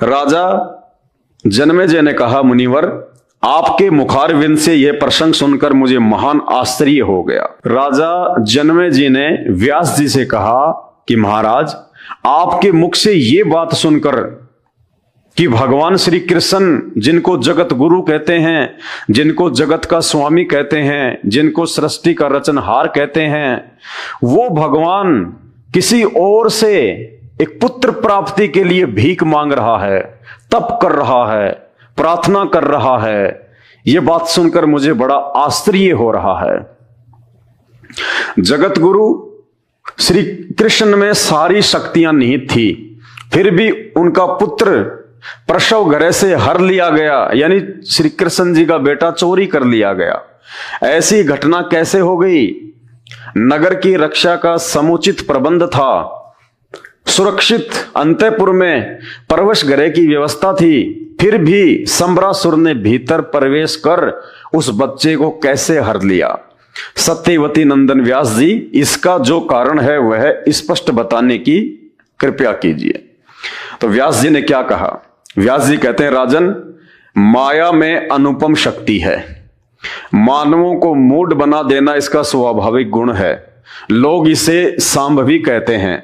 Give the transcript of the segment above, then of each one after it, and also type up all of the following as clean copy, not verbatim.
राजा जनमेजय ने कहा, मुनिवर, आपके मुखारविंद से यह प्रसंग सुनकर मुझे महान आश्चर्य हो गया। राजा जनमेजय ने व्यास जी से कहा कि महाराज, आपके मुख से ये बात सुनकर कि भगवान श्री कृष्ण, जिनको जगत गुरु कहते हैं, जिनको जगत का स्वामी कहते हैं, जिनको सृष्टि का रचनहार कहते हैं, वो भगवान किसी और से एक पुत्र प्राप्ति के लिए भीख मांग रहा है, तप कर रहा है, प्रार्थना कर रहा है। यह बात सुनकर मुझे बड़ा आश्चर्य हो रहा है। जगत गुरु श्री कृष्ण में सारी शक्तियां निहित थी, फिर भी उनका पुत्र प्रसव गृह से हर लिया गया, यानी श्री कृष्ण जी का बेटा चोरी कर लिया गया। ऐसी घटना कैसे हो गई? नगर की रक्षा का समुचित प्रबंध था, सुरक्षित अंतःपुर में प्रवेश गृह की व्यवस्था थी, फिर भी सम्रासुर ने भीतर प्रवेश कर उस बच्चे को कैसे हर लिया? सत्यवती नंदन व्यास जी, इसका जो कारण है वह स्पष्ट बताने की कृपया कीजिए। तो व्यास जी ने क्या कहा? व्यास जी कहते हैं, राजन, माया में अनुपम शक्ति है, मानवों को मूढ़ बना देना इसका स्वाभाविक गुण है। लोग इसे सांभवी कहते हैं।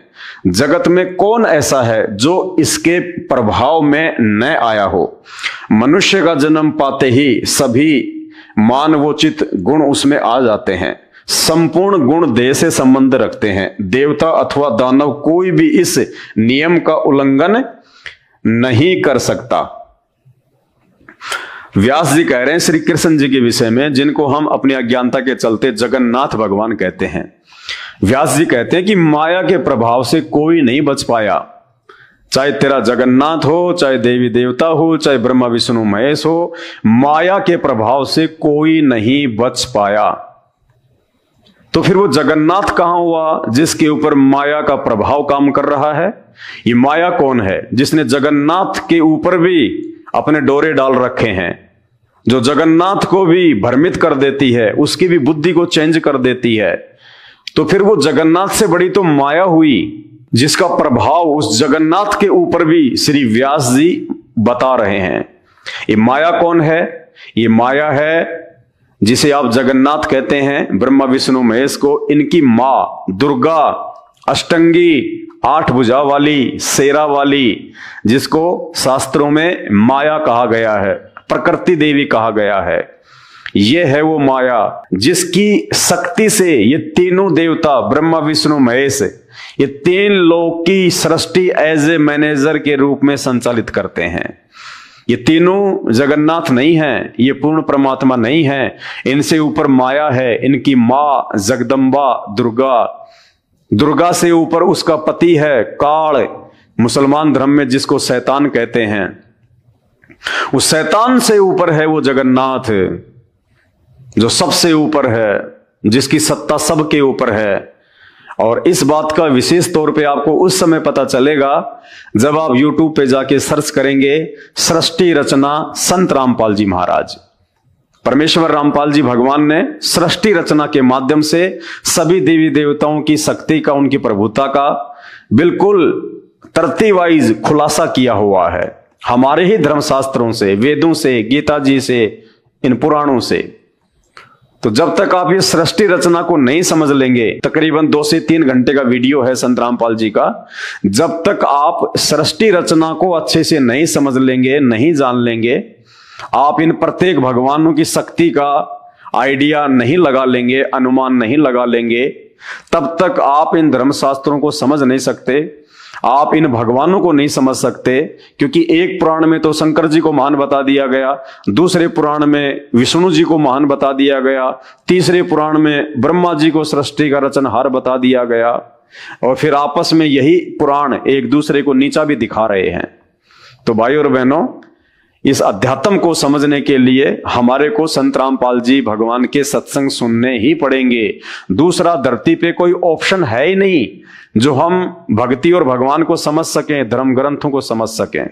जगत में कौन ऐसा है जो इसके प्रभाव में न आया हो? मनुष्य का जन्म पाते ही सभी मानवोचित गुण उसमें आ जाते हैं। संपूर्ण गुण देह से संबंध रखते हैं। देवता अथवा दानव कोई भी इस नियम का उल्लंघन नहीं कर सकता। व्यास जी कह रहे हैं श्री कृष्ण जी के विषय में, जिनको हम अपनी अज्ञानता के चलते जगन्नाथ भगवान कहते हैं। व्यास जी कहते हैं कि माया के प्रभाव से कोई नहीं बच पाया। चाहे तेरा जगन्नाथ हो, चाहे देवी देवता हो, चाहे ब्रह्मा विष्णु महेश हो, माया के प्रभाव से कोई नहीं बच पाया। तो फिर वो जगन्नाथ कहां हुआ जिसके ऊपर माया का प्रभाव काम कर रहा है? ये माया कौन है जिसने जगन्नाथ के ऊपर भी अपने डोरे डाल रखे हैं, जो जगन्नाथ को भी भ्रमित कर देती है, उसकी भी बुद्धि को चेंज कर देती है? तो फिर वो जगन्नाथ से बड़ी तो माया हुई, जिसका प्रभाव उस जगन्नाथ के ऊपर भी श्री व्यास जी बता रहे हैं। ये माया कौन है? ये माया है जिसे आप जगन्नाथ कहते हैं, ब्रह्मा विष्णु महेश को। इनकी मां दुर्गा, अष्टंगी, 8 भुजा वाली, शेरा वाली, जिसको शास्त्रों में माया कहा गया है, प्रकृति देवी कहा गया है। यह है वो माया जिसकी शक्ति से ये तीनों देवता ब्रह्मा विष्णु महेश, ये 3 लोक की सृष्टि एज ए मैनेजर के रूप में संचालित करते हैं। ये तीनों जगन्नाथ नहीं है, ये पूर्ण परमात्मा नहीं है, इनसे ऊपर माया है। इनकी मां जगदम्बा दुर्गा, दुर्गा से ऊपर उसका पति है काल, मुसलमान धर्म में जिसको शैतान कहते हैं। उस शैतान से ऊपर है वो जगन्नाथ, जो सबसे ऊपर है, जिसकी सत्ता सबके ऊपर है। और इस बात का विशेष तौर पे आपको उस समय पता चलेगा जब आप YouTube पे जाके सर्च करेंगे सृष्टि रचना संत रामपाल जी महाराज। परमेश्वर रामपाल जी भगवान ने सृष्टि रचना के माध्यम से सभी देवी देवताओं की शक्ति का, उनकी प्रभुता का बिल्कुल तरतीब वाइज खुलासा किया हुआ है, हमारे ही धर्मशास्त्रों से, वेदों से, गीता जी से, इन पुराणों से। तो जब तक आप ये सृष्टि रचना को नहीं समझ लेंगे, तकरीबन 2 से 3 घंटे का वीडियो है संत रामपाल जी का, जब तक आप सृष्टि रचना को अच्छे से नहीं समझ लेंगे, नहीं जान लेंगे, आप इन प्रत्येक भगवानों की शक्ति का आइडिया नहीं लगा लेंगे, अनुमान नहीं लगा लेंगे, तब तक आप इन धर्मशास्त्रों को समझ नहीं सकते, आप इन भगवानों को नहीं समझ सकते। क्योंकि एक पुराण में तो शंकर जी को महान बता दिया गया, दूसरे पुराण में विष्णु जी को महान बता दिया गया, तीसरे पुराण में ब्रह्मा जी को सृष्टि का रचनहार बता दिया गया, और फिर आपस में यही पुराण एक दूसरे को नीचा भी दिखा रहे हैं। तो भाई और बहनों, इस अध्यात्म को समझने के लिए हमारे को संत रामपाल जी भगवान के सत्संग सुनने ही पड़ेंगे। दूसरा धरती पे कोई ऑप्शन है ही नहीं जो हम भक्ति और भगवान को समझ सकें, धर्म ग्रंथों को समझ सकें।